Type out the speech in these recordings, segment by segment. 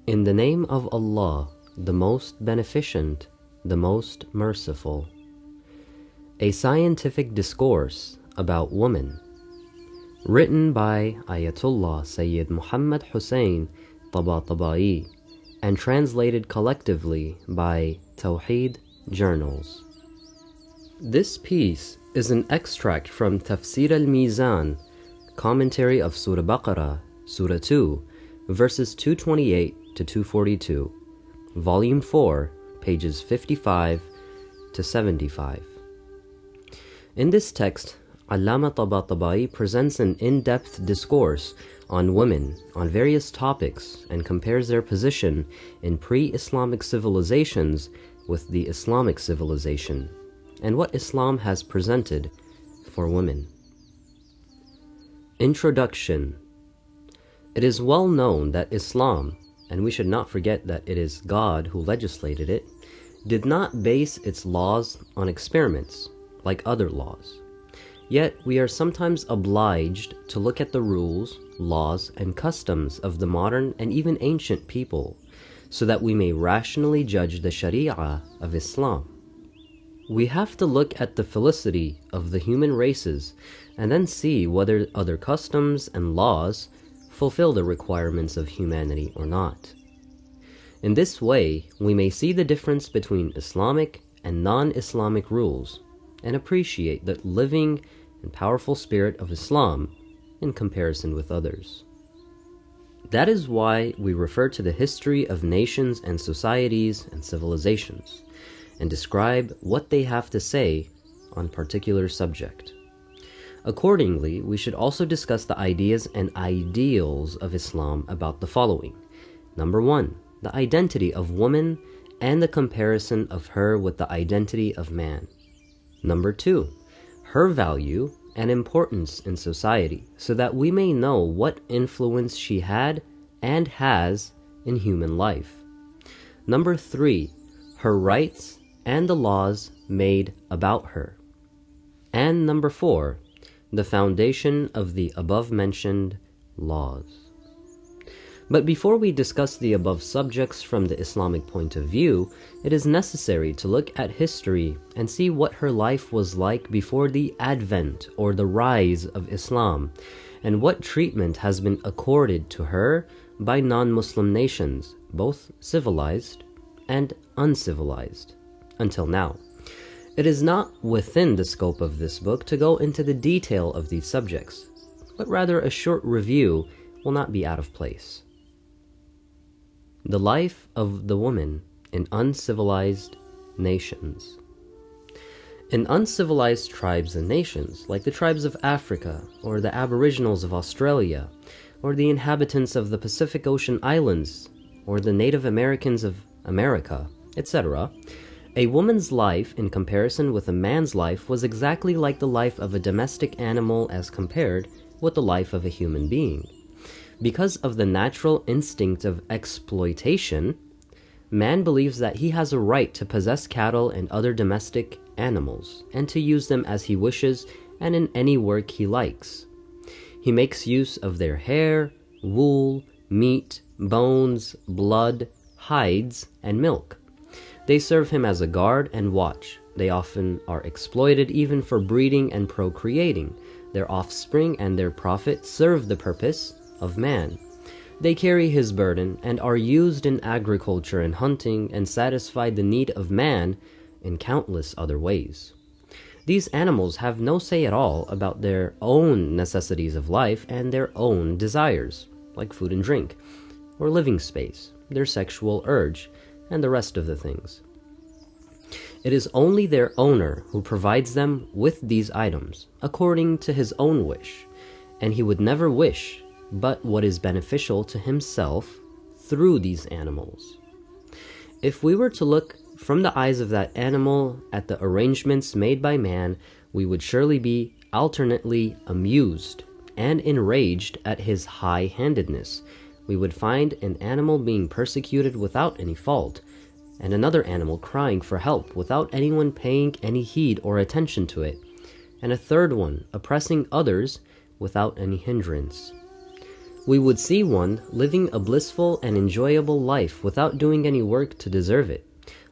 In the name of Allah, the most beneficent, the most merciful. A scientific discourse about woman, written by Ayatollah Sayyid Muhammad Hussein Tabatabai and translated collectively by Tawhid Journals. This piece is an extract from Tafsir al-Mizan, commentary of Surah Baqarah, Surah 2, verses 228 to 242, Volume 4, pages 55 to 75. In this text, Allamah Tabatabai presents an in-depth discourse on women on various topics and compares their position in pre-Islamic civilizations with the Islamic civilization and what Islam has presented for women. Introduction. It is well known that Islam, and we should not forget that it is God who legislated it, did not base its laws on experiments like other laws. Yet we are sometimes obliged to look at the rules, laws, and customs of the modern and even ancient people so that we may rationally judge the Sharia of Islam. We have to look at the felicity of the human races and then see whether other customs and laws fulfill the requirements of humanity or not. In this way, we may see the difference between Islamic and non-Islamic rules and appreciate the living and powerful spirit of Islam in comparison with others. That is why we refer to the history of nations and societies and civilizations and describe what they have to say on particular subject. Accordingly, we should also discuss the ideas and ideals of Islam about the following. Number 1, the identity of woman and the comparison of her with the identity of man. Number 2, her value and importance in society, so that we may know what influence she had and has in human life. Number 3, her rights and the laws made about her. And number 4, the foundation of the above-mentioned laws. But before we discuss the above subjects from the Islamic point of view, it is necessary to look at history and see what her life was like before the advent or the rise of Islam, and what treatment has been accorded to her by non-Muslim nations, both civilized and uncivilized, until now. It is not within the scope of this book to go into the detail of these subjects, but rather a short review will not be out of place. The life of the woman in uncivilized nations. In uncivilized tribes and nations, like the tribes of Africa, or the Aboriginals of Australia, or the inhabitants of the Pacific Ocean Islands, or the Native Americans of America, etc., a woman's life in comparison with a man's life was exactly like the life of a domestic animal as compared with the life of a human being. Because of the natural instinct of exploitation, man believes that he has a right to possess cattle and other domestic animals, and to use them as he wishes and in any work he likes. He makes use of their hair, wool, meat, bones, blood, hides, and milk. They serve him as a guard and watch. They often are exploited even for breeding and procreating. Their offspring and their profit serve the purpose of man. They carry his burden and are used in agriculture and hunting and satisfy the need of man in countless other ways. These animals have no say at all about their own necessities of life and their own desires, like food and drink, or living space, their sexual urge, and the rest of the things. It is only their owner who provides them with these items, according to his own wish, and he would never wish but what is beneficial to himself through these animals. If we were to look from the eyes of that animal at the arrangements made by man, we would surely be alternately amused and enraged at his high-handedness. We would find an animal being persecuted without any fault, and another animal crying for help without anyone paying any heed or attention to it, and a third one oppressing others without any hindrance. We would see one living a blissful and enjoyable life without doing any work to deserve it,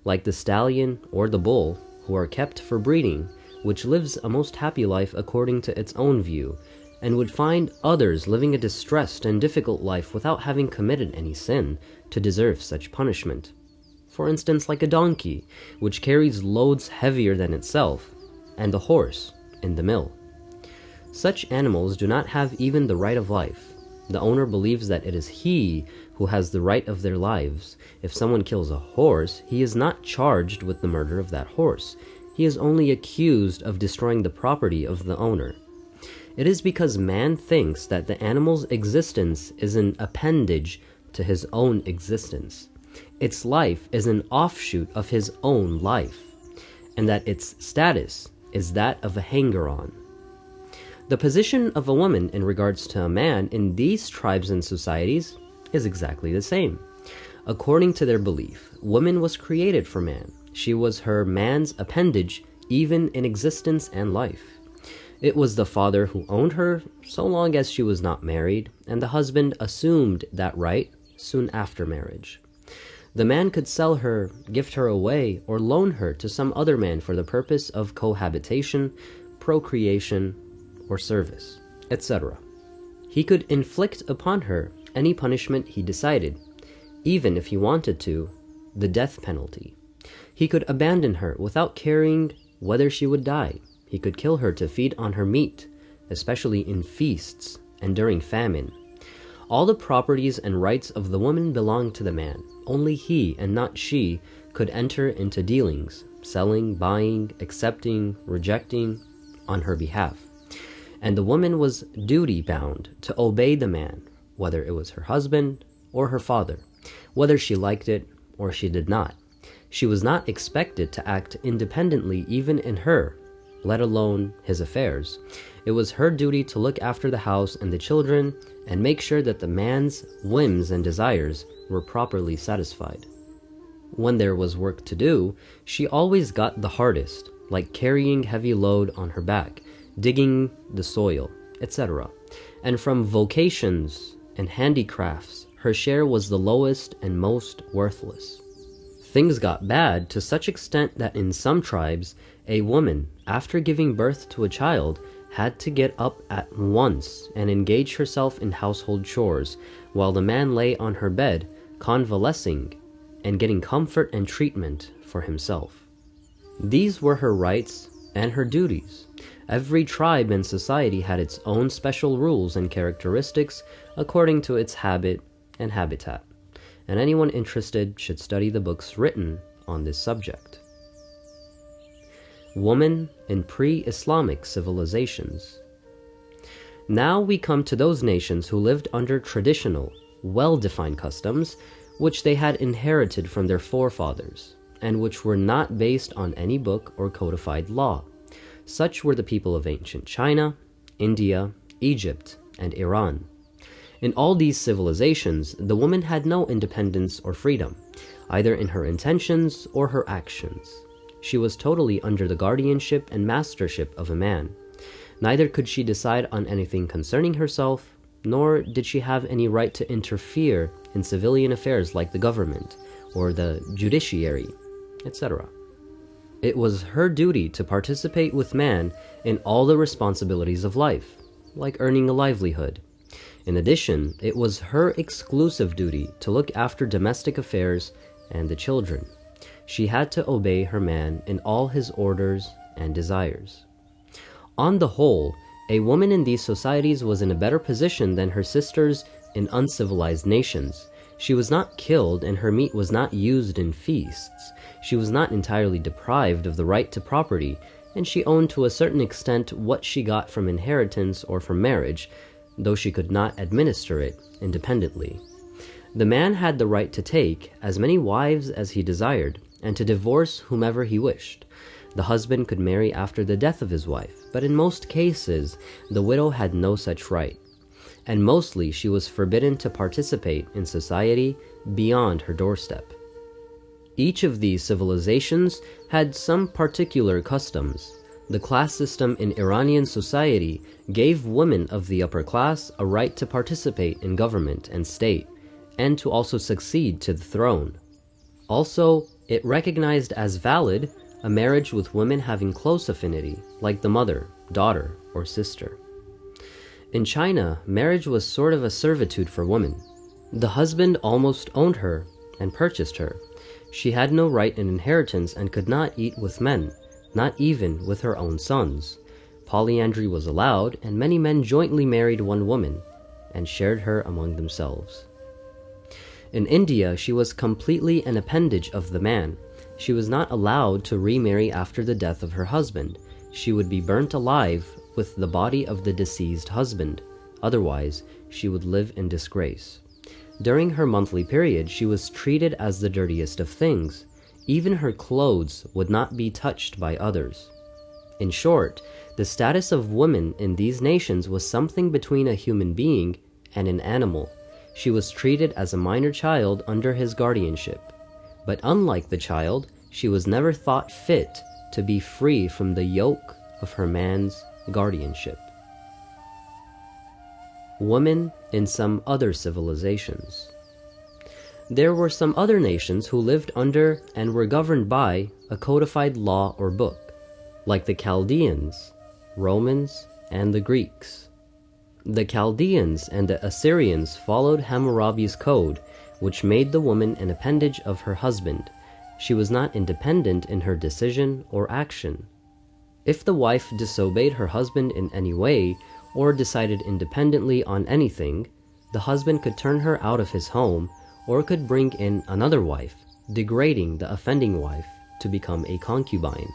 like the stallion or the bull, who are kept for breeding, which lives a most happy life according to its own view, and would find others living a distressed and difficult life without having committed any sin to deserve such punishment. For instance, like a donkey, which carries loads heavier than itself, and the horse in the mill. Such animals do not have even the right of life. The owner believes that it is he who has the right of their lives. If someone kills a horse, he is not charged with the murder of that horse. He is only accused of destroying the property of the owner. It is because man thinks that the animal's existence is an appendage to his own existence. Its life is an offshoot of his own life, and that its status is that of a hanger-on. The position of a woman in regards to a man in these tribes and societies is exactly the same. According to their belief, woman was created for man. She was her man's appendage even in existence and life. It was the father who owned her so long as she was not married, and the husband assumed that right soon after marriage. The man could sell her, gift her away, or loan her to some other man for the purpose of cohabitation, procreation, or service, etc. He could inflict upon her any punishment he decided, even if he wanted to, the death penalty. He could abandon her without caring whether she would die. He could kill her to feed on her meat, especially in feasts and during famine. All the properties and rights of the woman belonged to the man. Only he and not she could enter into dealings, selling, buying, accepting, rejecting on her behalf. And the woman was duty-bound to obey the man, whether it was her husband or her father, whether she liked it or she did not. She was not expected to act independently even in her, let alone his affairs. It was her duty to look after the house and the children and make sure that the man's whims and desires were properly satisfied. When there was work to do, she always got the hardest, like carrying heavy load on her back, digging the soil, etc. And from vocations and handicrafts, her share was the lowest and most worthless. Things got bad to such extent that in some tribes, a woman, after giving birth to a child, had to get up at once and engage herself in household chores, while the man lay on her bed, convalescing and getting comfort and treatment for himself. These were her rights and her duties. Every tribe and society had its own special rules and characteristics according to its habit and habitat, and anyone interested should study the books written on this subject. Woman in pre-Islamic civilizations. Now we come to those nations who lived under traditional, well-defined customs which they had inherited from their forefathers, and which were not based on any book or codified law. Such were the people of ancient China, India, Egypt, and Iran. In all these civilizations, the woman had no independence or freedom, either in her intentions or her actions. She was totally under the guardianship and mastership of a man. Neither could she decide on anything concerning herself, nor did she have any right to interfere in civilian affairs like the government or the judiciary, etc. It was her duty to participate with man in all the responsibilities of life, like earning a livelihood. In addition, it was her exclusive duty to look after domestic affairs and the children. She had to obey her man in all his orders and desires. On the whole, a woman in these societies was in a better position than her sisters in uncivilized nations. She was not killed and her meat was not used in feasts. She was not entirely deprived of the right to property, and she owned to a certain extent what she got from inheritance or from marriage, though she could not administer it independently. The man had the right to take as many wives as he desired, and to divorce whomever he wished. The husband could marry after the death of his wife, but in most cases, the widow had no such right, and mostly she was forbidden to participate in society beyond her doorstep. Each of these civilizations had some particular customs. The class system in Iranian society gave women of the upper class a right to participate in government and state, and to also succeed to the throne. Also, it recognized as valid a marriage with women having close affinity, like the mother, daughter, or sister. In China, marriage was sort of a servitude for women. The husband almost owned her and purchased her. She had no right in inheritance and could not eat with men, not even with her own sons. Polyandry was allowed, and many men jointly married one woman and shared her among themselves. In India, she was completely an appendage of the man. She was not allowed to remarry after the death of her husband. She would be burnt alive with the body of the deceased husband. Otherwise, she would live in disgrace. During her monthly period, she was treated as the dirtiest of things. Even her clothes would not be touched by others. In short, the status of women in these nations was something between a human being and an animal. She was treated as a minor child under his guardianship. But unlike the child, she was never thought fit to be free from the yoke of her man's guardianship. Women in some other civilizations. There were some other nations who lived under and were governed by a codified law or book, like the Chaldeans, Romans, and the Greeks. The Chaldeans and the Assyrians followed Hammurabi's code, which made the woman an appendage of her husband. She was not independent in her decision or action. If the wife disobeyed her husband in any way, or decided independently on anything, the husband could turn her out of his home, or could bring in another wife, degrading the offending wife to become a concubine.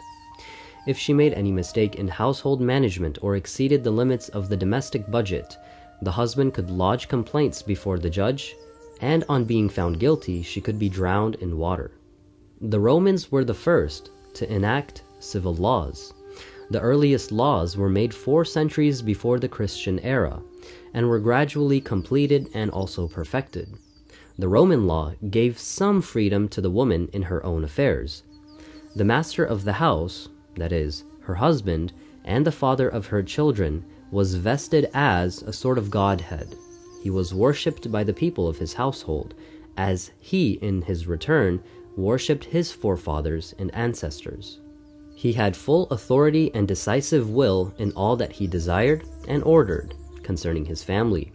If she made any mistake in household management or exceeded the limits of the domestic budget, the husband could lodge complaints before the judge, and on being found guilty, she could be drowned in water. The Romans were the first to enact civil laws. The earliest laws were made 4 centuries before the Christian era, and were gradually completed and also perfected. The Roman law gave some freedom to the woman in her own affairs. The master of the house, that is, her husband, and the father of her children, was vested as a sort of godhead. He was worshipped by the people of his household, as he, in his return, worshipped his forefathers and ancestors. He had full authority and decisive will in all that he desired and ordered concerning his family,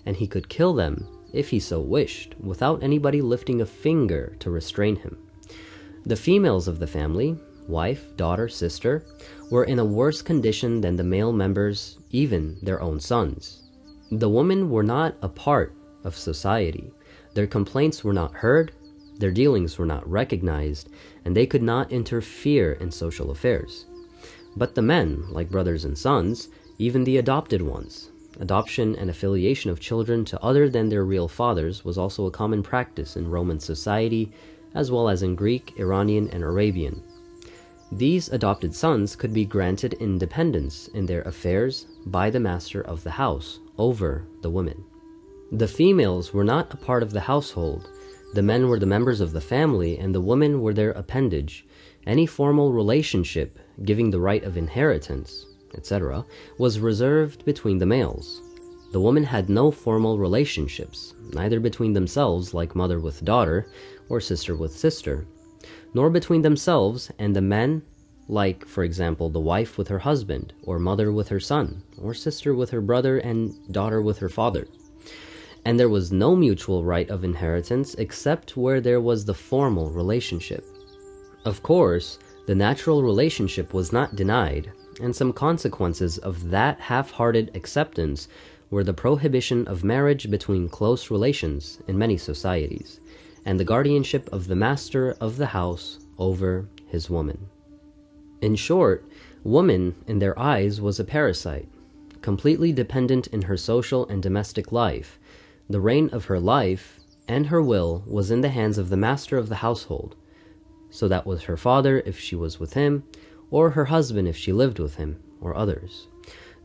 and he could kill them, if he so wished, without anybody lifting a finger to restrain him. The females of the family, wife, daughter, sister, were in a worse condition than the male members, even their own sons. The women were not a part of society. Their complaints were not heard, their dealings were not recognized, and they could not interfere in social affairs. But the men, like brothers and sons, even the adopted ones. Adoption and affiliation of children to other than their real fathers was also a common practice in Roman society, as well as in Greek, Iranian, and Arabian. These adopted sons could be granted independence in their affairs by the master of the house over the women. The females were not a part of the household. The men were the members of the family, and the women were their appendage. Any formal relationship, giving the right of inheritance, etc., was reserved between the males. The women had no formal relationships, neither between themselves, like mother with daughter, or sister with sister, nor between themselves and the men, like, for example, the wife with her husband, or mother with her son, or sister with her brother and daughter with her father. And there was no mutual right of inheritance except where there was the formal relationship. Of course, the natural relationship was not denied, and some consequences of that half-hearted acceptance were the prohibition of marriage between close relations in many societies, and the guardianship of the master of the house over his woman. In short, woman, in their eyes, was a parasite, completely dependent in her social and domestic life. The reign of her life and her will was in the hands of the master of the household. So that was her father if she was with him, or her husband if she lived with him, or others.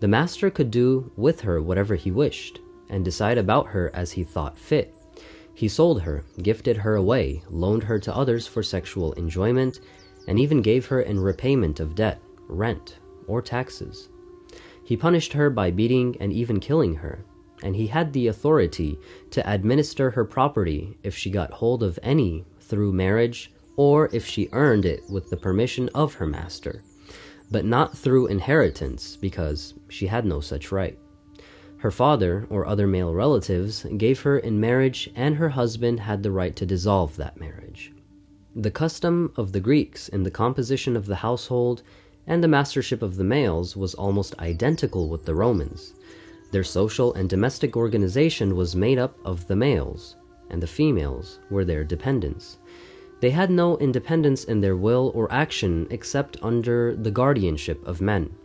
The master could do with her whatever he wished, and decide about her as he thought fit. He sold her, gifted her away, loaned her to others for sexual enjoyment, and even gave her in repayment of debt, rent, or taxes. He punished her by beating and even killing her, and he had the authority to administer her property if she got hold of any through marriage or if she earned it with the permission of her master, but not through inheritance because she had no such right. Her father or other male relatives gave her in marriage, and her husband had the right to dissolve that marriage. The custom of the Greeks in the composition of the household and the mastership of the males was almost identical with the Romans. Their social and domestic organization was made up of the males, and the females were their dependents. They had no independence in their will or action except under the guardianship of men.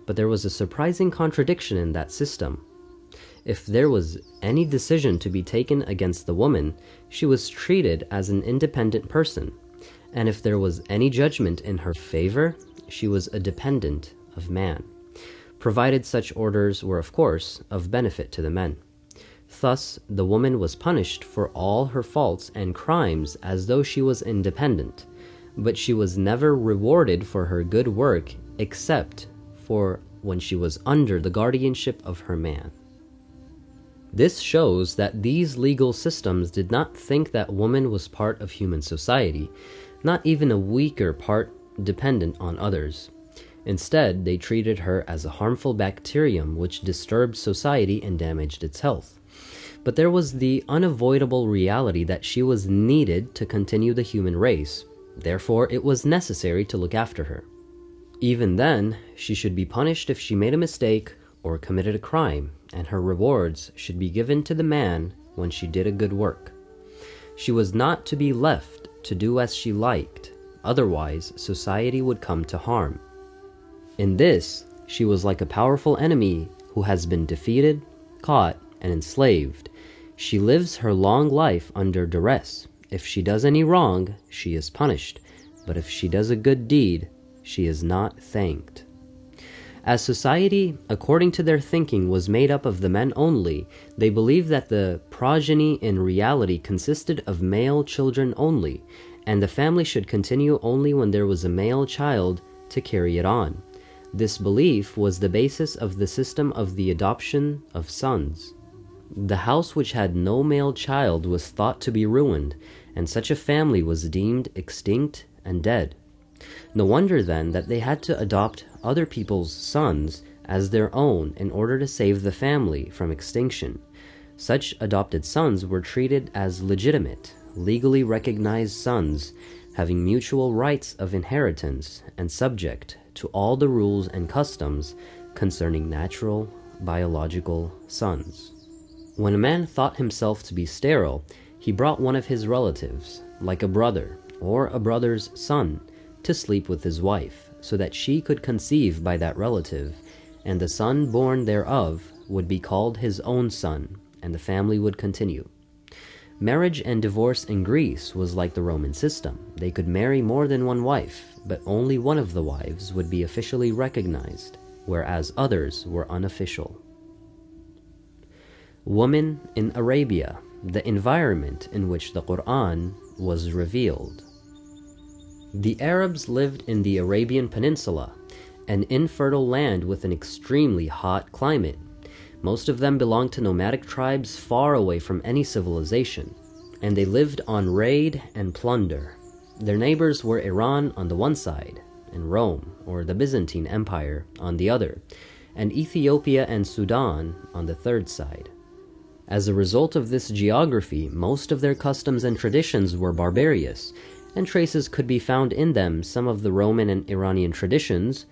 But there was a surprising contradiction in that system. If there was any decision to be taken against the woman, she was treated as an independent person, and if there was any judgment in her favor, she was a dependent of man, provided such orders were, of course, of benefit to the men. Thus, the woman was punished for all her faults and crimes as though she was independent, but she was never rewarded for her good work except for when she was under the guardianship of her man. This shows that these legal systems did not think that woman was part of human society, not even a weaker part dependent on others. Instead, they treated her as a harmful bacterium which disturbed society and damaged its health. But there was the unavoidable reality that she was needed to continue the human race. Therefore, it was necessary to look after her. Even then, she should be punished if she made a mistake or committed a crime, and her rewards should be given to the man when she did a good work. She was not to be left to do as she liked, otherwise society would come to harm. In this, she was like a powerful enemy who has been defeated, caught, and enslaved. She lives her long life under duress. If she does any wrong, she is punished, but if she does a good deed, she is not thanked. As society, according to their thinking, was made up of the men only, they believed that the progeny in reality consisted of male children only, and the family should continue only when there was a male child to carry it on. This belief was the basis of the system of the adoption of sons. The house which had no male child was thought to be ruined, and such a family was deemed extinct and dead. No wonder then that they had to adopt other people's sons as their own in order to save the family from extinction. Such adopted sons were treated as legitimate, legally recognized sons, having mutual rights of inheritance and subject to all the rules and customs concerning natural, biological sons. When a man thought himself to be sterile, he brought one of his relatives, like a brother or a brother's son, to sleep with his wife, so that she could conceive by that relative, and the son born thereof would be called his own son, and the family would continue. Marriage and divorce in Greece was like the Roman system. They could marry more than one wife, but only one of the wives would be officially recognized, whereas others were unofficial. Woman in Arabia, the environment in which the Quran was revealed. The Arabs lived in the Arabian Peninsula, an infertile land with an extremely hot climate. Most of them belonged to nomadic tribes far away from any civilization, and they lived on raid and plunder. Their neighbors were Iran on the one side, and Rome, or the Byzantine Empire, on the other, and Ethiopia and Sudan on the third side. As a result of this geography, most of their customs and traditions were barbarous, and traces could be found in them some of the Roman and Iranian traditions,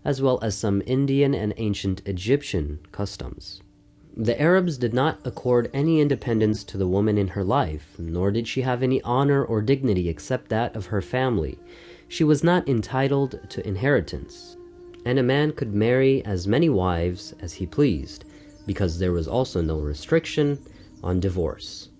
as well as some Indian and ancient Egyptian customs. The Arabs did not accord any independence to the woman in her life, nor did she have any honor or dignity except that of her family. She was not entitled to inheritance, and a man could marry as many wives as he pleased, because there was also no restriction on divorce.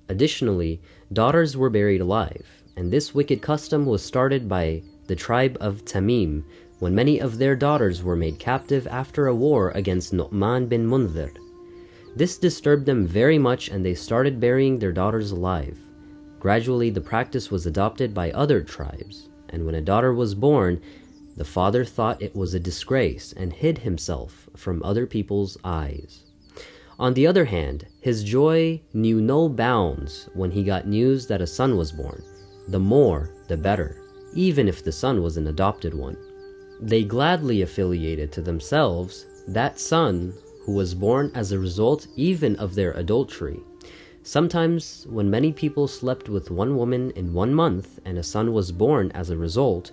Additionally, daughters were buried alive, and this wicked custom was started by the tribe of Tamim, when many of their daughters were made captive after a war against Nu'man bin Mundhir. This disturbed them very much, and they started burying their daughters alive. Gradually, the practice was adopted by other tribes, and when a daughter was born, The father thought it was a disgrace and hid himself from other people's eyes. On the other hand, his joy knew no bounds when he got news that a son was born. The more, the better, even if the son was an adopted one. They gladly affiliated to themselves that son who was born as a result even of their adultery. Sometimes, when many people slept with one woman in 1 month and a son was born as a result,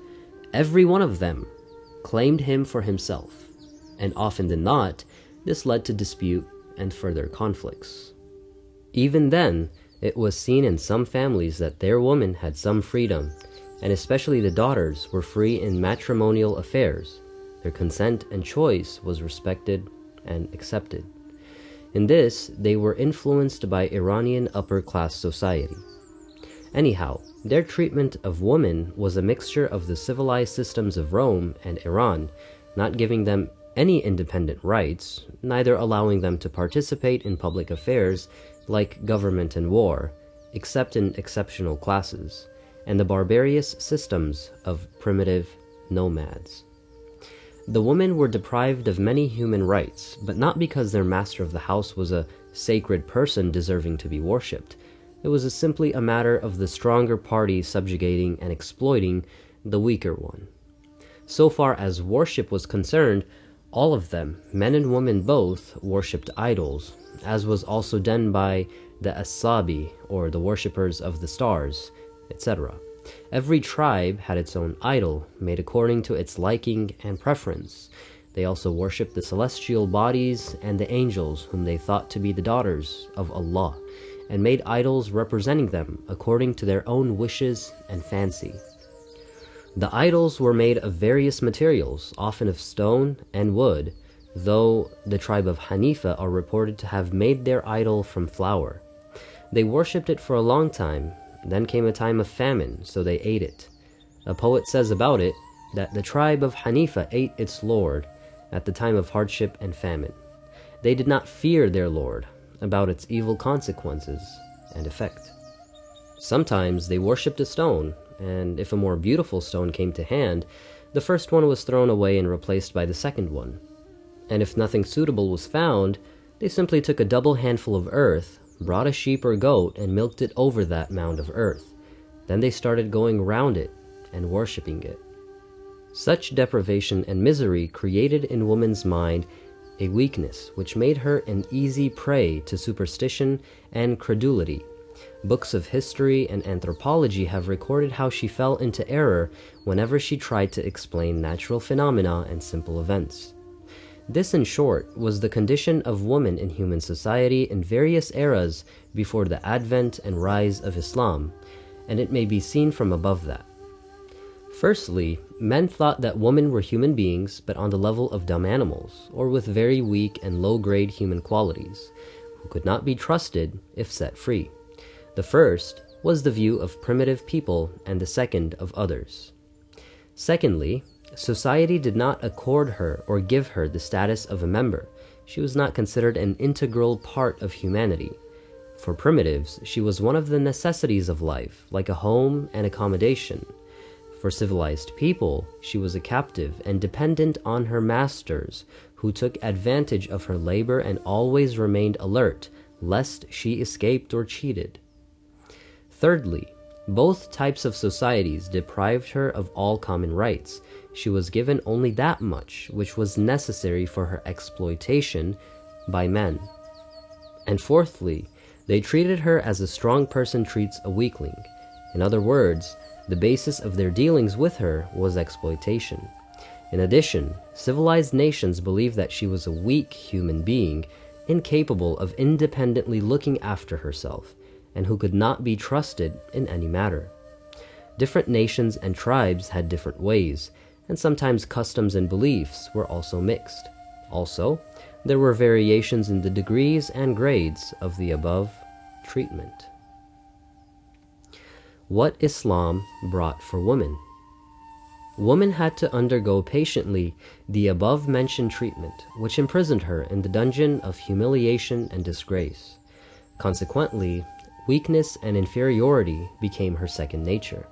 every one of them claimed him for himself, and often than not, this led to dispute and further conflicts. Even then, it was seen in some families that their women had some freedom, and especially the daughters were free in matrimonial affairs. Their consent and choice was respected and accepted. In this, they were influenced by Iranian upper-class society. Anyhow, their treatment of women was a mixture of the civilized systems of Rome and Iran, not giving them any independent rights, neither allowing them to participate in public affairs like government and war, except in exceptional classes, and the barbarous systems of primitive nomads. The women were deprived of many human rights, but not because their master of the house was a sacred person deserving to be worshipped. It was simply a matter of the stronger party subjugating and exploiting the weaker one. So far as worship was concerned, all of them, men and women both, worshipped idols, as was also done by the Asabi, or the worshippers of the stars, etc. Every tribe had its own idol, made according to its liking and preference. They also worshipped the celestial bodies and the angels, whom they thought to be the daughters of Allah, and made idols representing them according to their own wishes and fancy. The idols were made of various materials, often of stone and wood, though the tribe of Hanifa are reported to have made their idol from flour. They worshipped it for a long time. Then came a time of famine, so they ate it. A poet says about it that the tribe of Hanifa ate its Lord at the time of hardship and famine. They did not fear their Lord about its evil consequences and effect. Sometimes they worshipped a stone, and if a more beautiful stone came to hand, the first one was thrown away and replaced by the second one. And if nothing suitable was found, they simply took a double handful of earth, brought a sheep or goat, and milked it over that mound of earth. Then they started going round it and worshipping it. Such deprivation and misery created in woman's mind a weakness which made her an easy prey to superstition and credulity. Books of history and anthropology have recorded how she fell into error whenever she tried to explain natural phenomena and simple events. This, in short, was the condition of woman in human society in various eras before the advent and rise of Islam, and it may be seen from above that. Firstly, men thought that women were human beings, but on the level of dumb animals, or with very weak and low-grade human qualities, who could not be trusted if set free. The first was the view of primitive people, and the second of others. Secondly, society did not accord her or give her the status of a member. She was not considered an integral part of humanity. For primitives, she was one of the necessities of life, like a home and accommodation. For civilized people, she was a captive and dependent on her masters, who took advantage of her labor and always remained alert, lest she escaped or cheated. Thirdly, both types of societies deprived her of all common rights. She was given only that much which was necessary for her exploitation by men. And fourthly, they treated her as a strong person treats a weakling. In other words, the basis of their dealings with her was exploitation. In addition, civilized nations believed that she was a weak human being, incapable of independently looking after herself, and who could not be trusted in any matter. Different nations and tribes had different ways, and sometimes customs and beliefs were also mixed. Also, there were variations in the degrees and grades of the above treatment. What Islam brought for women. Woman had to undergo patiently the above-mentioned treatment, which imprisoned her in the dungeon of humiliation and disgrace. Consequently, weakness and inferiority became her second nature.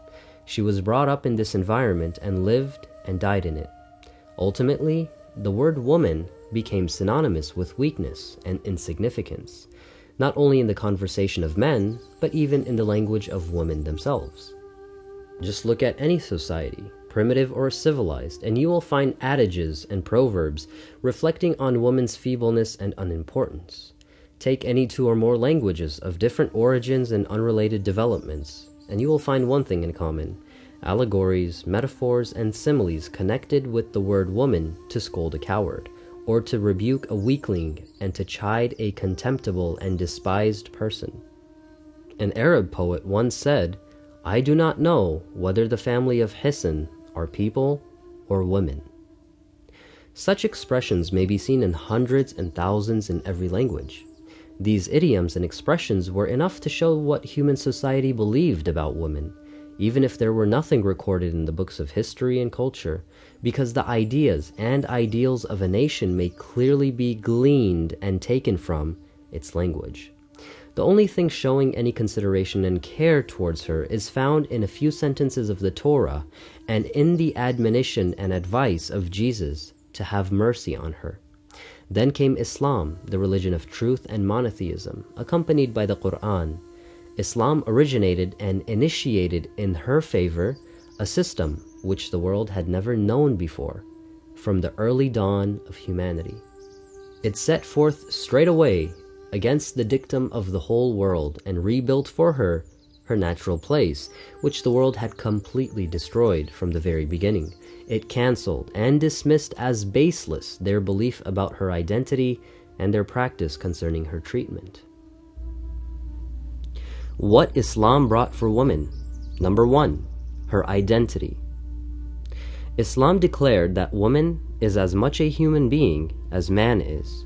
She was brought up in this environment and lived and died in it. Ultimately, the word woman became synonymous with weakness and insignificance, not only in the conversation of men, but even in the language of women themselves. Just look at any society, primitive or civilized, and you will find adages and proverbs reflecting on woman's feebleness and unimportance. Take any two or more languages of different origins and unrelated developments, and you will find one thing in common: allegories, metaphors, and similes connected with the word woman to scold a coward, or to rebuke a weakling, and to chide a contemptible and despised person. An Arab poet once said, "I do not know whether the family of Hisan are people or women." Such expressions may be seen in hundreds and thousands in every language. These idioms and expressions were enough to show what human society believed about women, even if there were nothing recorded in the books of history and culture, because the ideas and ideals of a nation may clearly be gleaned and taken from its language. The only thing showing any consideration and care towards her is found in a few sentences of the Torah and in the admonition and advice of Jesus to have mercy on her. Then came Islam, the religion of truth and monotheism, accompanied by the Quran. Islam originated and initiated in her favor a system which the world had never known before, from the early dawn of humanity. It set forth straight away against the dictum of the whole world and rebuilt for her her natural place, which the world had completely destroyed from the very beginning. It cancelled and dismissed as baseless their belief about her identity and their practice concerning her treatment. What Islam brought for women. Number 1, her identity. Islam declared that woman is as much a human being as man is.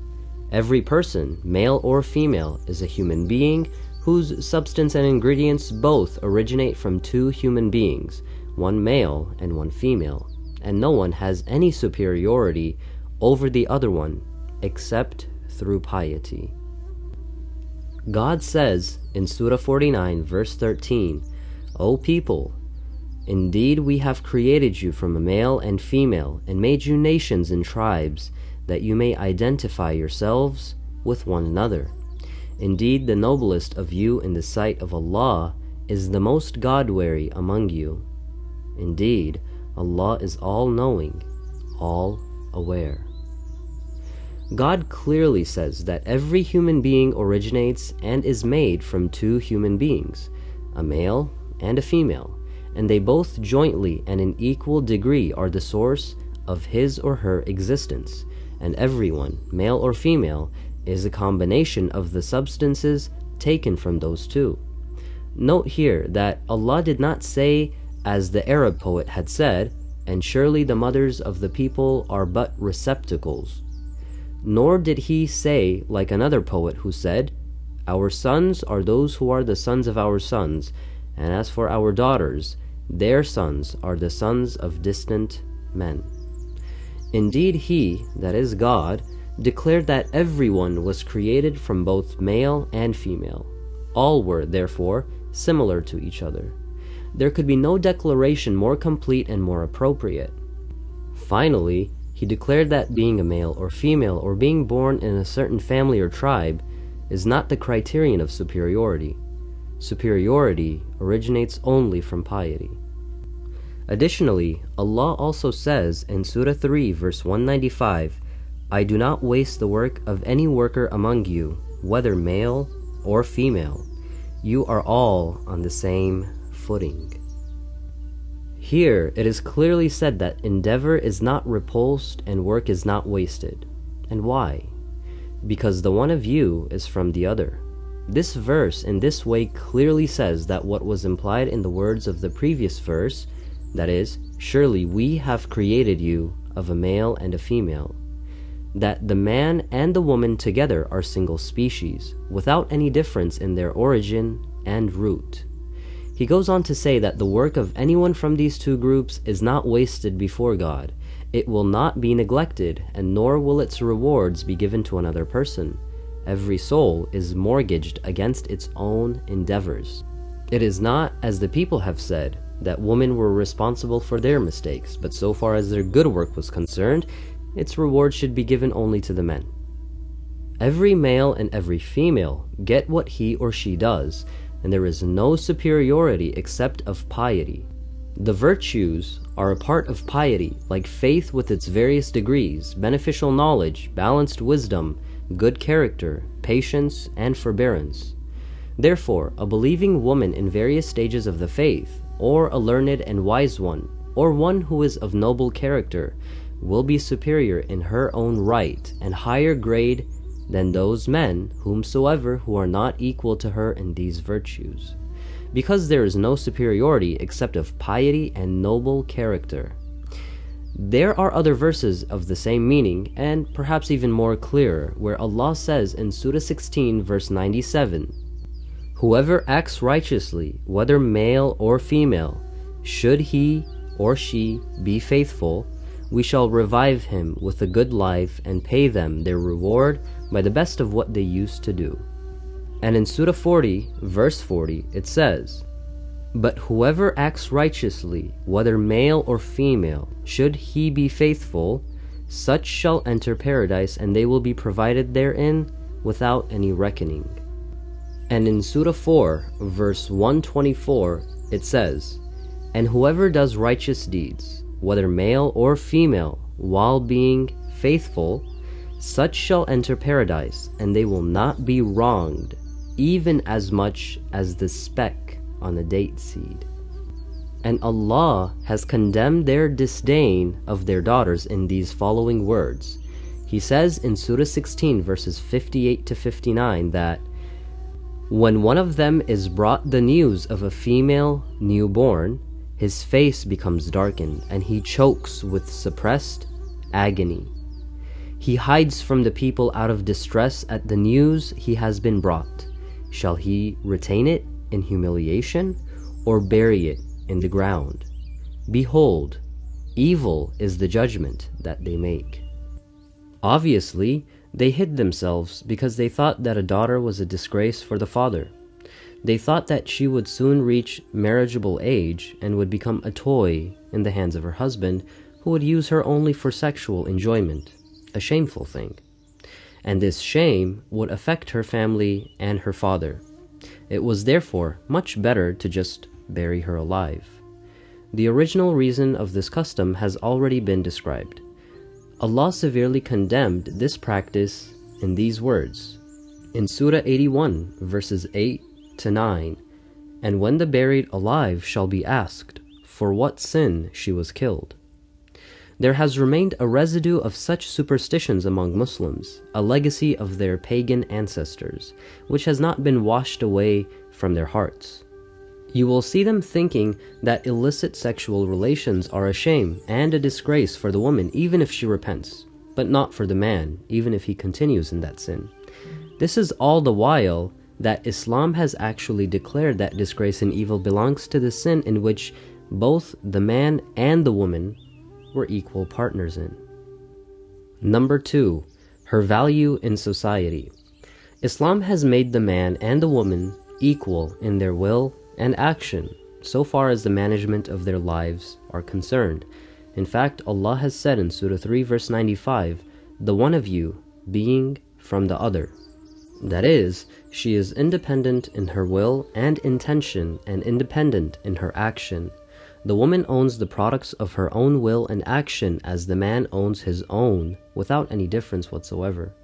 Every person, male or female, is a human being whose substance and ingredients both originate from two human beings, one male and one female, and no one has any superiority over the other one except through piety. God says in Surah 49, verse 13, "O people, indeed we have created you from a male and female and made you nations and tribes, that you may identify yourselves with one another. Indeed, the noblest of you in the sight of Allah is the most God-wary among you. Indeed, Allah is all-knowing, all-aware." God clearly says that every human being originates and is made from two human beings, a male and a female, and they both jointly and in equal degree are the source of his or her existence, and everyone, male or female, is a combination of the substances taken from those two. Note here that Allah did not say, as the Arab poet had said, "And surely the mothers of the people are but receptacles." Nor did he say, like another poet who said, "Our sons are those who are the sons of our sons, and as for our daughters, their sons are the sons of distant men." Indeed, he, that is God, declared that everyone was created from both male and female. All were, therefore, similar to each other. There could be no declaration more complete and more appropriate. Finally, he declared that being a male or female or being born in a certain family or tribe is not the criterion of superiority. Superiority originates only from piety. Additionally, Allah also says in Surah 3, verse 195, "I do not waste the work of any worker among you, whether male or female. You are all on the same footing." Here it is clearly said that endeavor is not repulsed and work is not wasted. And why? Because the one of you is from the other. This verse in this way clearly says that what was implied in the words of the previous verse, that is, "Surely we have created you of a male and a female," that the man and the woman together are single species, without any difference in their origin and root. He goes on to say that the work of anyone from these two groups is not wasted before God. It will not be neglected, and nor will its rewards be given to another person. Every soul is mortgaged against its own endeavors. It is not, as the people have said, that women were responsible for their mistakes, but so far as their good work was concerned, its reward should be given only to the men. Every male and every female get what he or she does, and there is no superiority except of piety. The virtues are a part of piety, like faith with its various degrees, beneficial knowledge, balanced wisdom, good character, patience, and forbearance. Therefore, a believing woman in various stages of the faith, or a learned and wise one, or one who is of noble character, will be superior in her own right and higher grade than those men whomsoever who are not equal to her in these virtues, because there is no superiority except of piety and noble character. There are other verses of the same meaning, and perhaps even more clear, where Allah says in Surah 16 verse 97, "Whoever acts righteously, whether male or female, should he or she be faithful, we shall revive him with a good life and pay them their reward by the best of what they used to do." And in Surah 40, verse 40, it says, "But whoever acts righteously, whether male or female, should he be faithful, such shall enter paradise, and they will be provided therein without any reckoning." And in Surah 4, verse 124, it says, "And whoever does righteous deeds, whether male or female, while being faithful, such shall enter paradise, and they will not be wronged, even as much as the speck on a date seed." And Allah has condemned their disdain of their daughters in these following words. He says in Surah 16 verses 58 to 59 that, "When one of them is brought the news of a female newborn, his face becomes darkened, and he chokes with suppressed agony. He hides from the people out of distress at the news he has been brought. Shall he retain it in humiliation, or bury it in the ground? Behold, evil is the judgment that they make." Obviously, they hid themselves because they thought that a daughter was a disgrace for the father. They thought that she would soon reach marriageable age and would become a toy in the hands of her husband, who would use her only for sexual enjoyment, a shameful thing. And this shame would affect her family and her father. It was therefore much better to just bury her alive. The original reason of this custom has already been described. Allah severely condemned this practice in these words, in Surah 81, verses 8 to 9, "And when the buried alive shall be asked, for what sin she was killed." There has remained a residue of such superstitions among Muslims, a legacy of their pagan ancestors, which has not been washed away from their hearts. You will see them thinking that illicit sexual relations are a shame and a disgrace for the woman, even if she repents, but not for the man, even if he continues in that sin. This is all the while that Islam has actually declared that disgrace and evil belongs to the sin in which both the man and the woman were equal partners in. Number 2, her value in society. Islam has made the man and the woman equal in their will and action, so far as the management of their lives are concerned. In fact, Allah has said in Surah 3 verse 95, "The one of you being from the other." That is, she is independent in her will and intention and independent in her action. The woman owns the products of her own will and action as the man owns his own, without any difference whatsoever.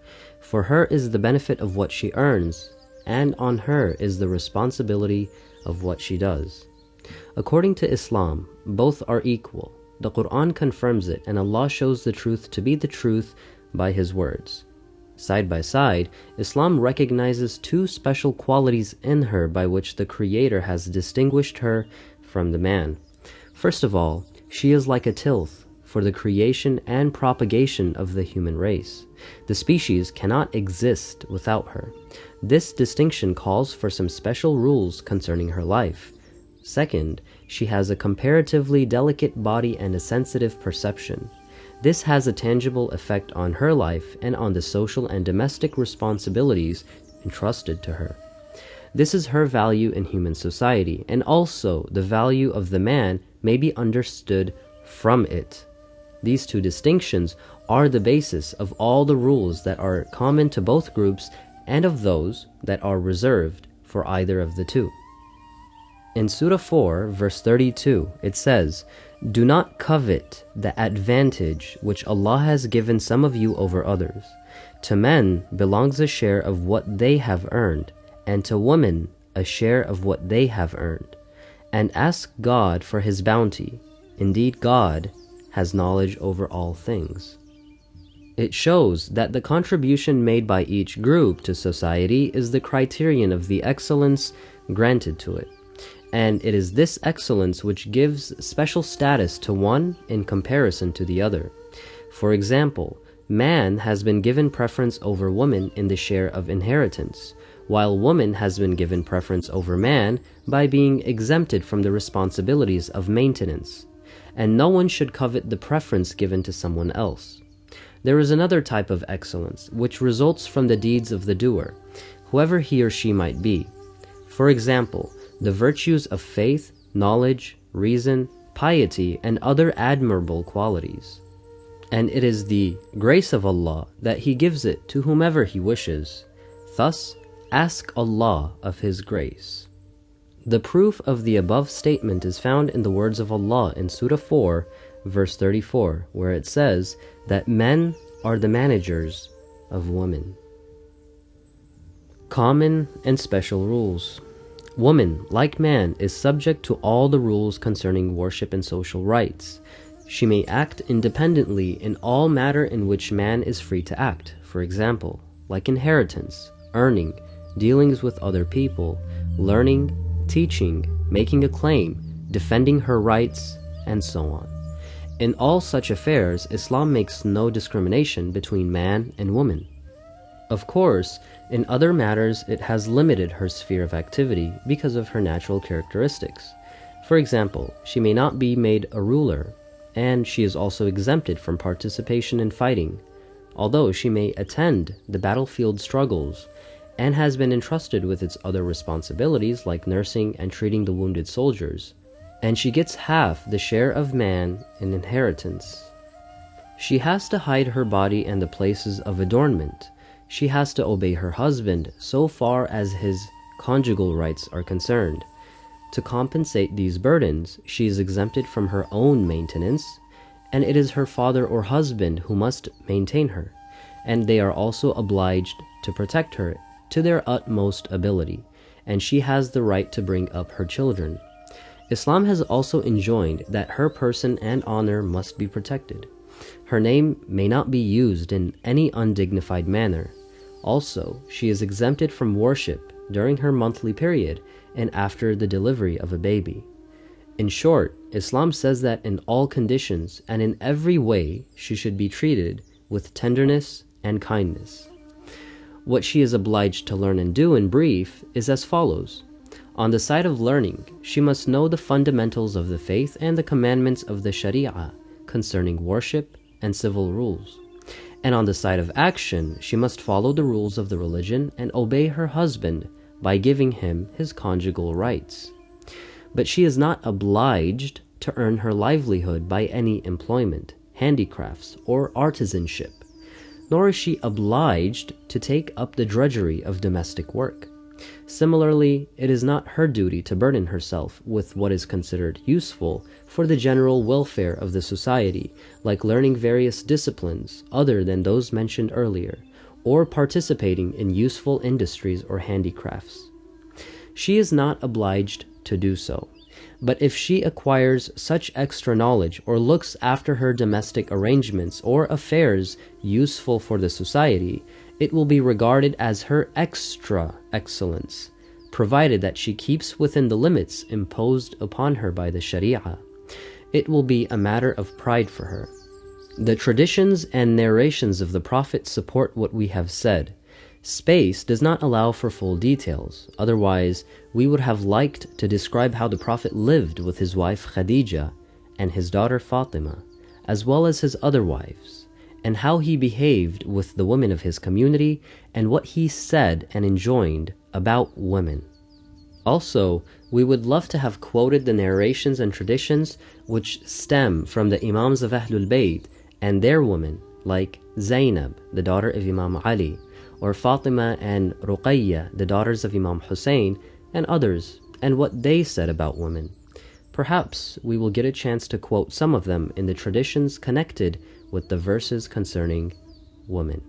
For her is the benefit of what she earns, and on her is the responsibility of what she does. According to Islam, both are equal. The Quran confirms it, and Allah shows the truth to be the truth by His words. Side by side, Islam recognizes two special qualities in her by which the Creator has distinguished her from the man. First of all, she is like a tilth for the creation and propagation of the human race. The species cannot exist without her. This distinction calls for some special rules concerning her life. Second, she has a comparatively delicate body and a sensitive perception. This has a tangible effect on her life and on the social and domestic responsibilities entrusted to her. This is her value in human society, and also the value of the man may be understood from it. These two distinctions are the basis of all the rules that are common to both groups and of those that are reserved for either of the two. In Surah 4, verse 32, it says, "Do not covet the advantage which Allah has given some of you over others. To men belongs a share of what they have earned, and to women a share of what they have earned. And ask God for His bounty. Indeed, God has knowledge over all things." It shows that the contribution made by each group to society is the criterion of the excellence granted to it. And it is this excellence which gives special status to one in comparison to the other. For example, man has been given preference over woman in the share of inheritance, while woman has been given preference over man by being exempted from the responsibilities of maintenance. And no one should covet the preference given to someone else. There is another type of excellence, which results from the deeds of the doer, whoever he or she might be. For example, the virtues of faith, knowledge, reason, piety, and other admirable qualities. And it is the grace of Allah that He gives it to whomever He wishes. Thus, ask Allah of His grace. The proof of the above statement is found in the words of Allah in Surah 4, verse 34, where it says that men are the managers of women. Common and special rules. Woman, like man, is subject to all the rules concerning worship and social rights. She may act independently in all matter in which man is free to act, for example, like inheritance, earning, dealings with other people, learning, teaching, making a claim, defending her rights, and so on. In all such affairs, Islam makes no discrimination between man and woman. Of course, in other matters it has limited her sphere of activity because of her natural characteristics. For example, she may not be made a ruler, and she is also exempted from participation in fighting, although she may attend the battlefield struggles and has been entrusted with its other responsibilities like nursing and treating the wounded soldiers, and she gets half the share of man in inheritance. She has to hide her body and the places of adornment. She has to obey her husband so far as his conjugal rights are concerned. To compensate these burdens, she is exempted from her own maintenance, and it is her father or husband who must maintain her, and they are also obliged to protect her to their utmost ability, and she has the right to bring up her children. Islam has also enjoined that her person and honor must be protected. Her name may not be used in any undignified manner. Also, she is exempted from worship during her monthly period and after the delivery of a baby. In short, Islam says that in all conditions and in every way she should be treated with tenderness and kindness. What she is obliged to learn and do in brief is as follows. On the side of learning, she must know the fundamentals of the faith and the commandments of the Sharia concerning worship and civil rules. And on the side of action, she must follow the rules of the religion and obey her husband by giving him his conjugal rights. But she is not obliged to earn her livelihood by any employment, handicrafts, or artisanship, nor is she obliged to take up the drudgery of domestic work. Similarly, it is not her duty to burden herself with what is considered useful for the general welfare of the society, like learning various disciplines other than those mentioned earlier, or participating in useful industries or handicrafts. She is not obliged to do so. But if she acquires such extra knowledge or looks after her domestic arrangements or affairs useful for the society, it will be regarded as her extra excellence, provided that she keeps within the limits imposed upon her by the Sharia. It will be a matter of pride for her. The traditions and narrations of the Prophet support what we have said. Space does not allow for full details, otherwise we would have liked to describe how the Prophet lived with his wife Khadija and his daughter Fatima, as well as his other wives, and how he behaved with the women of his community and what he said and enjoined about women. Also, we would love to have quoted the narrations and traditions which stem from the Imams of Ahlul Bayt and their women, like Zainab, the daughter of Imam Ali, or Fatima and Ruqayya, the daughters of Imam Hussein, and others, and what they said about women. Perhaps we will get a chance to quote some of them in the traditions connected with the verses concerning women.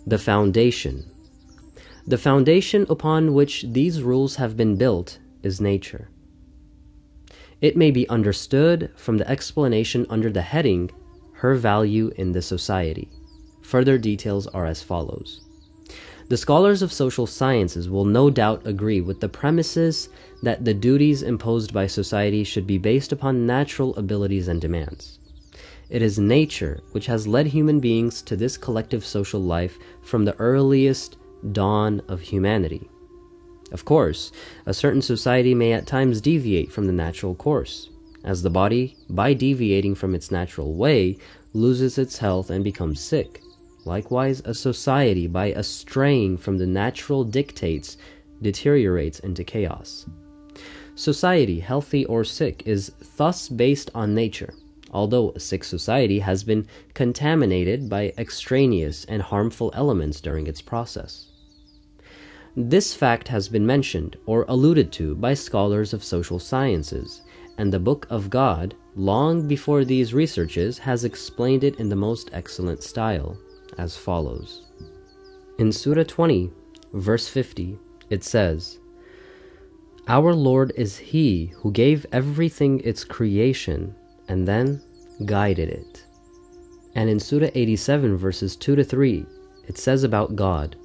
The foundation. The foundation upon which these rules have been built is nature. It may be understood from the explanation under the heading, Her Value in the Society. Further details are as follows. The scholars of social sciences will no doubt agree with the premises that the duties imposed by society should be based upon natural abilities and demands. It is nature which has led human beings to this collective social life from the earliest dawn of humanity. Of course, a certain society may at times deviate from the natural course, as the body, by deviating from its natural way, loses its health and becomes sick. Likewise, a society, by straying from the natural dictates, deteriorates into chaos. Society, healthy or sick, is thus based on nature, although a sick society has been contaminated by extraneous and harmful elements during its process. This fact has been mentioned or alluded to by scholars of social sciences, and the Book of God, long before these researches, has explained it in the most excellent style, as follows. In Surah 20, verse 50, it says, Our Lord is He who gave everything its creation and then guided it. And in Surah 87, verses 2 to 3, it says about God,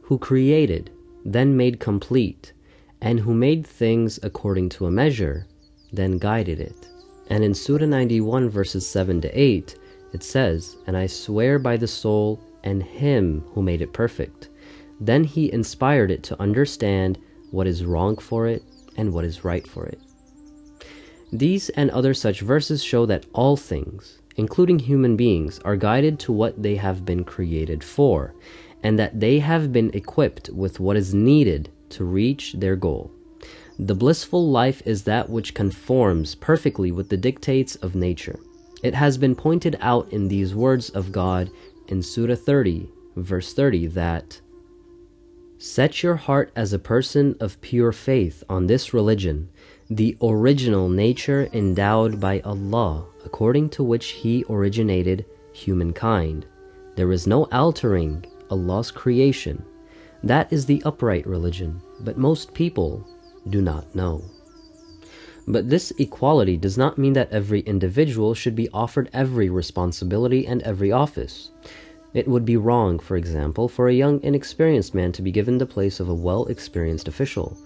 who created, then made complete, and who made things according to a measure, then guided it. And in Surah 91, verses 7 to 8, it says, And I swear by the soul and Him who made it perfect. Then He inspired it to understand what is wrong for it and what is right for it. These and other such verses show that all things, including human beings, are guided to what they have been created for, and that they have been equipped with what is needed to reach their goal. The blissful life is that which conforms perfectly with the dictates of nature. It has been pointed out in these words of God in Surah 30, verse 30, that Set your heart as a person of pure faith on this religion, the original nature endowed by Allah, according to which He originated humankind. There is no altering Allah's creation. That is the upright religion, but most people do not know. But this equality does not mean that every individual should be offered every responsibility and every office. It would be wrong, for example, for a young inexperienced man to be given the place of a well-experienced official,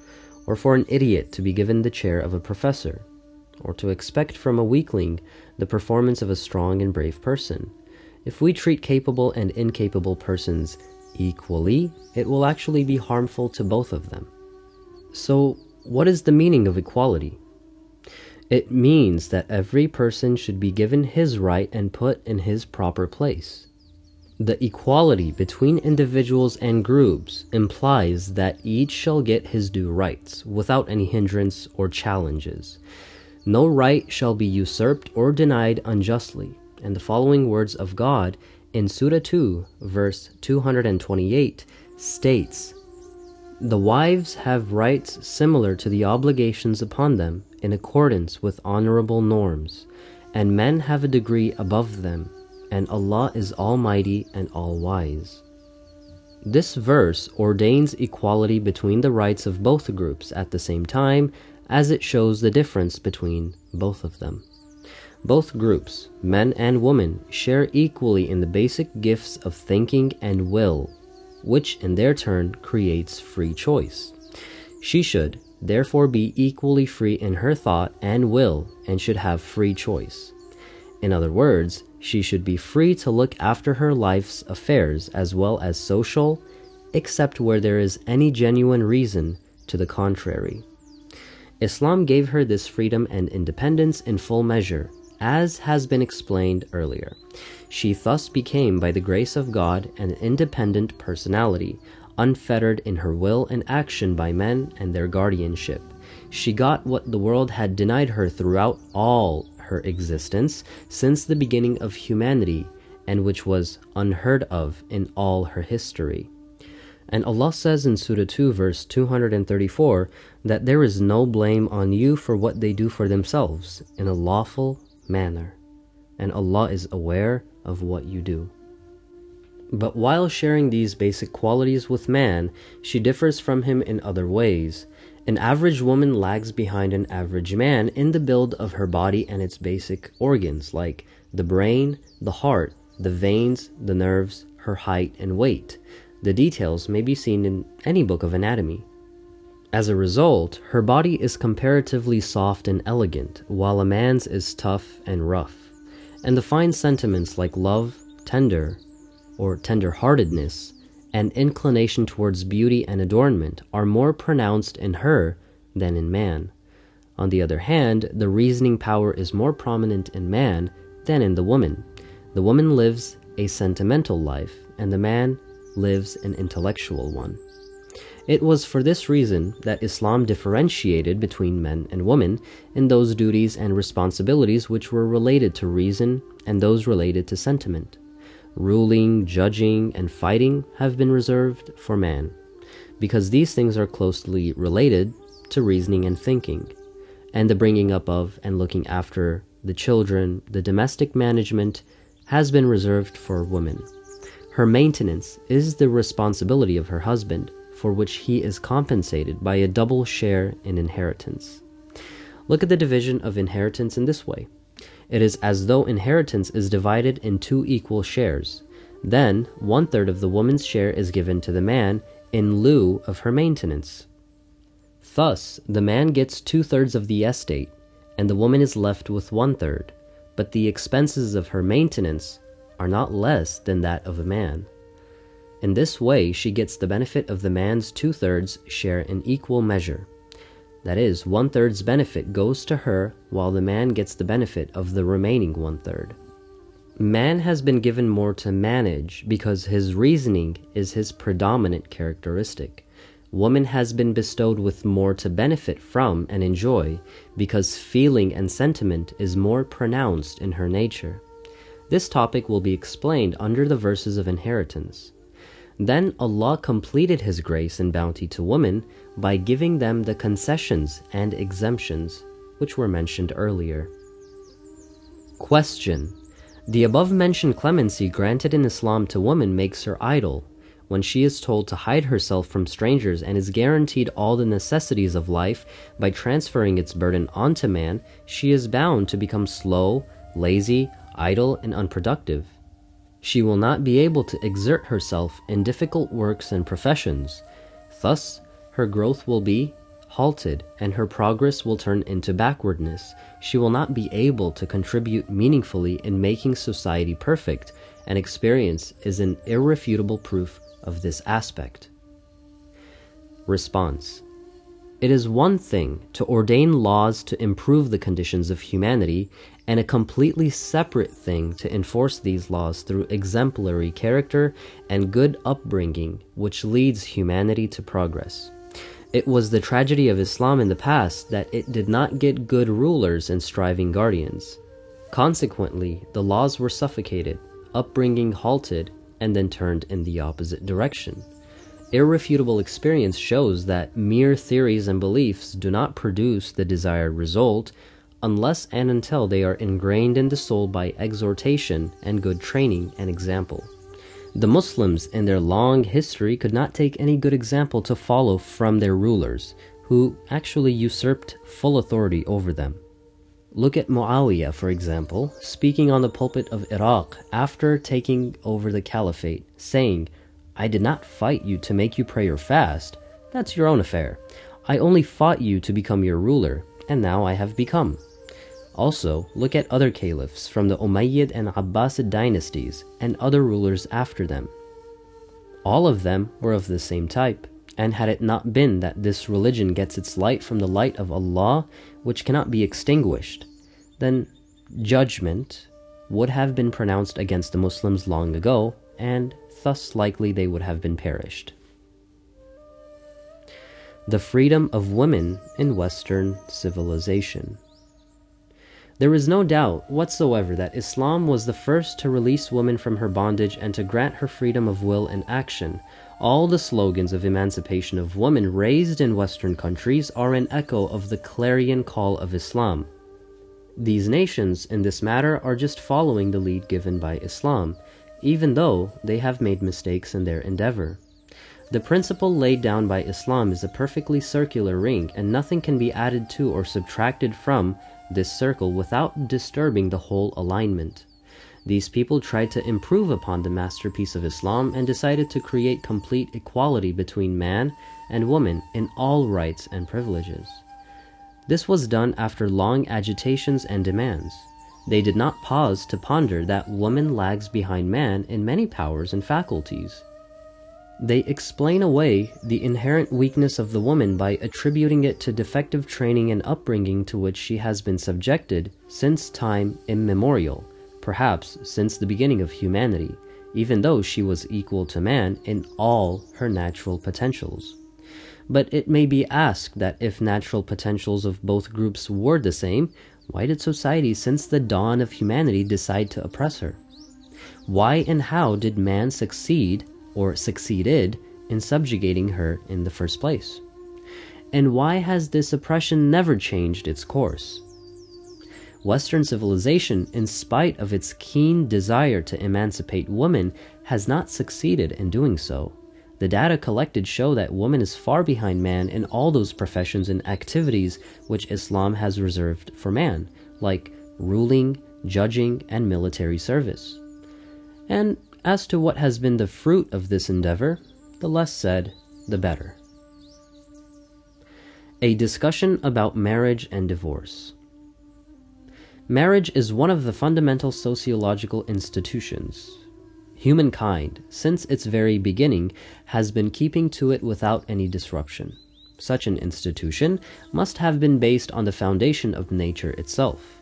or for an idiot to be given the chair of a professor, or to expect from a weakling the performance of a strong and brave person. If we treat capable and incapable persons equally, it will actually be harmful to both of them. So, what is the meaning of equality? It means that every person should be given his right and put in his proper place. The equality between individuals and groups implies that each shall get his due rights without any hindrance or challenges. No right shall be usurped or denied unjustly. And the following words of God in Surah 2, verse 228 states, The wives have rights similar to the obligations upon them in accordance with honorable norms, and men have a degree above them, and Allah is Almighty and All-Wise. This verse ordains equality between the rights of both groups at the same time, as it shows the difference between both of them. Both groups, men and women, share equally in the basic gifts of thinking and will, which in their turn creates free choice. She should, therefore, be equally free in her thought and will, and should have free choice. In other words, she should be free to look after her life's affairs as well as social, except where there is any genuine reason to the contrary. Islam gave her this freedom and independence in full measure, as has been explained earlier. She thus became, by the grace of God, an independent personality, unfettered in her will and action by men and their guardianship. She got what the world had denied her throughout all her existence since the beginning of humanity, and which was unheard of in all her history. And Allah says in Surah 2 verse 234 that there is no blame on you for what they do for themselves in a lawful manner, and Allah is aware of what you do. But while sharing these basic qualities with man, she differs from him in other ways. An average woman lags behind an average man in the build of her body and its basic organs like the brain, the heart, the veins, the nerves, her height and weight. The details may be seen in any book of anatomy. As a result, her body is comparatively soft and elegant, while a man's is tough and rough. And the fine sentiments like love, tender, or tender-heartedness, and inclination towards beauty and adornment are more pronounced in her than in man. On the other hand, the reasoning power is more prominent in man than in the woman. The woman lives a sentimental life, and the man lives an intellectual one. It was for this reason that Islam differentiated between men and women in those duties and responsibilities which were related to reason and those related to sentiment. Ruling, judging, and fighting have been reserved for man, because these things are closely related to reasoning and thinking, and the bringing up of and looking after the children, the domestic management, has been reserved for women. Her maintenance is the responsibility of her husband, for which he is compensated by a double share in inheritance. Look at the division of inheritance in this way. It is as though inheritance is divided in two equal shares. Then, 1/3 of the woman's share is given to the man in lieu of her maintenance. Thus, the man gets 2/3 of the estate, and the woman is left with 1/3, but the expenses of her maintenance are not less than that of a man. In this way, she gets the benefit of the man's 2/3 share in equal measure. That is, 1/3's benefit goes to her, while the man gets the benefit of the remaining 1/3. Man has been given more to manage because his reasoning is his predominant characteristic. Woman has been bestowed with more to benefit from and enjoy because feeling and sentiment is more pronounced in her nature. This topic will be explained under the verses of inheritance. Then Allah completed His grace and bounty to women by giving them the concessions and exemptions which were mentioned earlier. Question: the above-mentioned clemency granted in Islam to woman makes her idle. When she is told to hide herself from strangers and is guaranteed all the necessities of life by transferring its burden onto man, she is bound to become slow, lazy, idle, and unproductive. She will not be able to exert herself in difficult works and professions. Thus, her growth will be halted and her progress will turn into backwardness. She will not be able to contribute meaningfully in making society perfect, and experience is an irrefutable proof of this aspect. Response: it is one thing to ordain laws to improve the conditions of humanity, and a completely separate thing to enforce these laws through exemplary character and good upbringing, which leads humanity to progress. It was the tragedy of Islam in the past that it did not get good rulers and striving guardians. Consequently, the laws were suffocated, upbringing halted, and then turned in the opposite direction. Irrefutable experience shows that mere theories and beliefs do not produce the desired result unless and until they are ingrained in the soul by exhortation and good training and example. The Muslims in their long history could not take any good example to follow from their rulers, who actually usurped full authority over them. Look at Muawiyah, for example, speaking on the pulpit of Iraq after taking over the caliphate, saying, "I did not fight you to make you pray or fast. That's your own affair. I only fought you to become your ruler, and now I have become." Also, look at other caliphs from the Umayyad and Abbasid dynasties and other rulers after them. All of them were of the same type, and had it not been that this religion gets its light from the light of Allah, which cannot be extinguished, then judgment would have been pronounced against the Muslims long ago, and thus likely they would have been perished. The freedom of women in Western civilization. There is no doubt whatsoever that Islam was the first to release woman from her bondage and to grant her freedom of will and action. All the slogans of emancipation of women raised in Western countries are an echo of the clarion call of Islam. These nations, in this matter, are just following the lead given by Islam, even though they have made mistakes in their endeavor. The principle laid down by Islam is a perfectly circular ring, and nothing can be added to or subtracted from this circle without disturbing the whole alignment. These people tried to improve upon the masterpiece of Islam and decided to create complete equality between man and woman in all rights and privileges. This was done after long agitations and demands. They did not pause to ponder that woman lags behind man in many powers and faculties. They explain away the inherent weakness of the woman by attributing it to defective training and upbringing to which she has been subjected since time immemorial, perhaps since the beginning of humanity, even though she was equal to man in all her natural potentials. But it may be asked that if natural potentials of both groups were the same, why did society since the dawn of humanity decide to oppress her? Why and how did man succeed or succeeded in subjugating her in the first place? And why has this oppression never changed its course? Western civilization, in spite of its keen desire to emancipate women, has not succeeded in doing so. The data collected show that woman is far behind man in all those professions and activities which Islam has reserved for man, like ruling, judging, and military service. And as to what has been the fruit of this endeavor, the less said, the better. A discussion about marriage and divorce. Marriage is one of the fundamental sociological institutions. Humankind, since its very beginning, has been keeping to it without any disruption. Such an institution must have been based on the foundation of nature itself.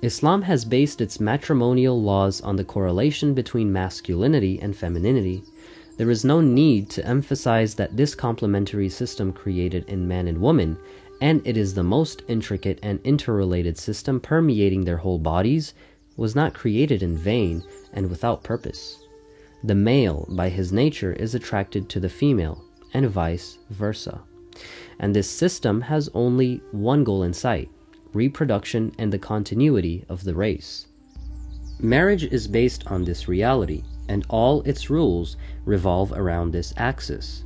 Islam has based its matrimonial laws on the correlation between masculinity and femininity. There is no need to emphasize that this complementary system created in man and woman, and it is the most intricate and interrelated system permeating their whole bodies, was not created in vain and without purpose. The male, by his nature, is attracted to the female, and vice versa. And this system has only one goal in sight: reproduction and the continuity of the race. Marriage is based on this reality, and all its rules revolve around this axis.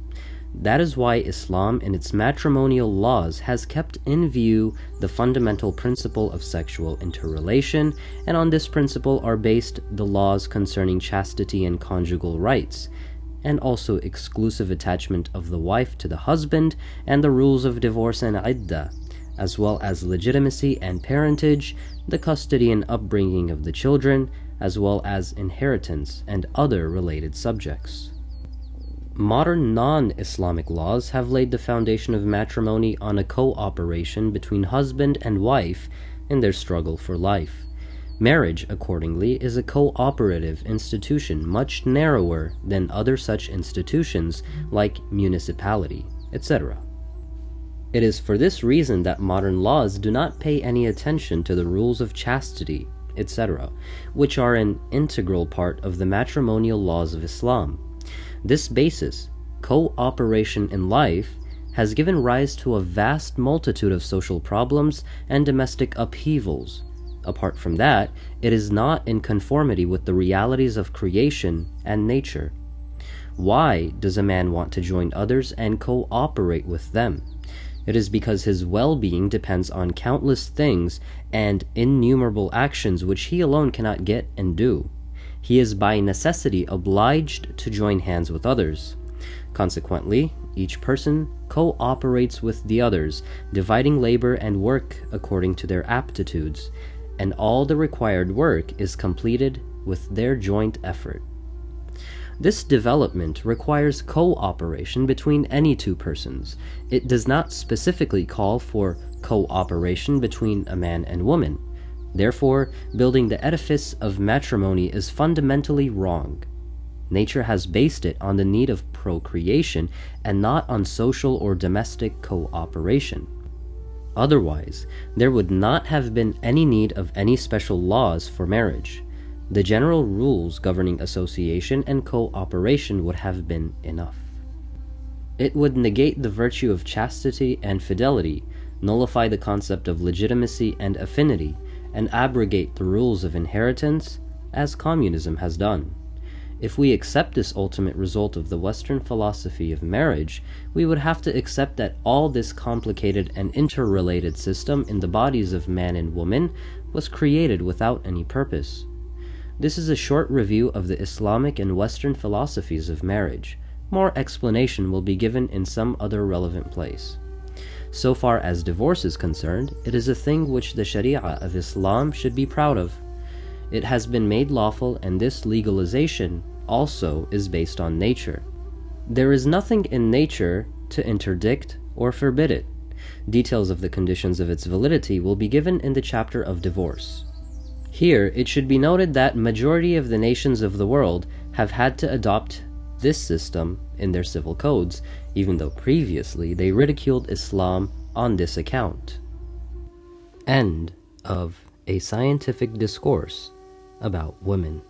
That is why Islam in its matrimonial laws has kept in view the fundamental principle of sexual interrelation, and on this principle are based the laws concerning chastity and conjugal rights, and also exclusive attachment of the wife to the husband, and the rules of divorce and iddah, as well as legitimacy and parentage, the custody and upbringing of the children, as well as inheritance and other related subjects. Modern non-Islamic laws have laid the foundation of matrimony on a cooperation between husband and wife in their struggle for life. Marriage, accordingly, is a cooperative institution much narrower than other such institutions like municipality, etc. It is for this reason that modern laws do not pay any attention to the rules of chastity, etc., which are an integral part of the matrimonial laws of Islam. This basis, cooperation in life, has given rise to a vast multitude of social problems and domestic upheavals. Apart from that, it is not in conformity with the realities of creation and nature. Why does a man want to join others and cooperate with them? It is because his well-being depends on countless things and innumerable actions which he alone cannot get and do. He is by necessity obliged to join hands with others. Consequently, each person cooperates with the others, dividing labor and work according to their aptitudes, and all the required work is completed with their joint effort. This development requires cooperation between any two persons. It does not specifically call for cooperation between a man and woman. Therefore, building the edifice of matrimony is fundamentally wrong. nature has based it on the need of procreation and not on social or domestic cooperation. Otherwise, there would not have been any need of any special laws for marriage. The general rules governing association and cooperation would have been enough. It would negate the virtue of chastity and fidelity, nullify the concept of legitimacy and affinity, and abrogate the rules of inheritance, as communism has done. If we accept this ultimate result of the Western philosophy of marriage, we would have to accept that all this complicated and interrelated system in the bodies of man and woman was created without any purpose. This is a short review of the Islamic and Western philosophies of marriage. More explanation will be given in some other relevant place. So far as divorce is concerned, it is a thing which the Sharia of Islam should be proud of. It has been made lawful, and this legalization also is based on nature. There is nothing in nature to interdict or forbid it. Details of the conditions of its validity will be given in the chapter of divorce. Here, it should be noted that majority of the nations of the world have had to adopt this system in their civil codes, even though previously they ridiculed Islam on this account. End of a scientific discourse about women.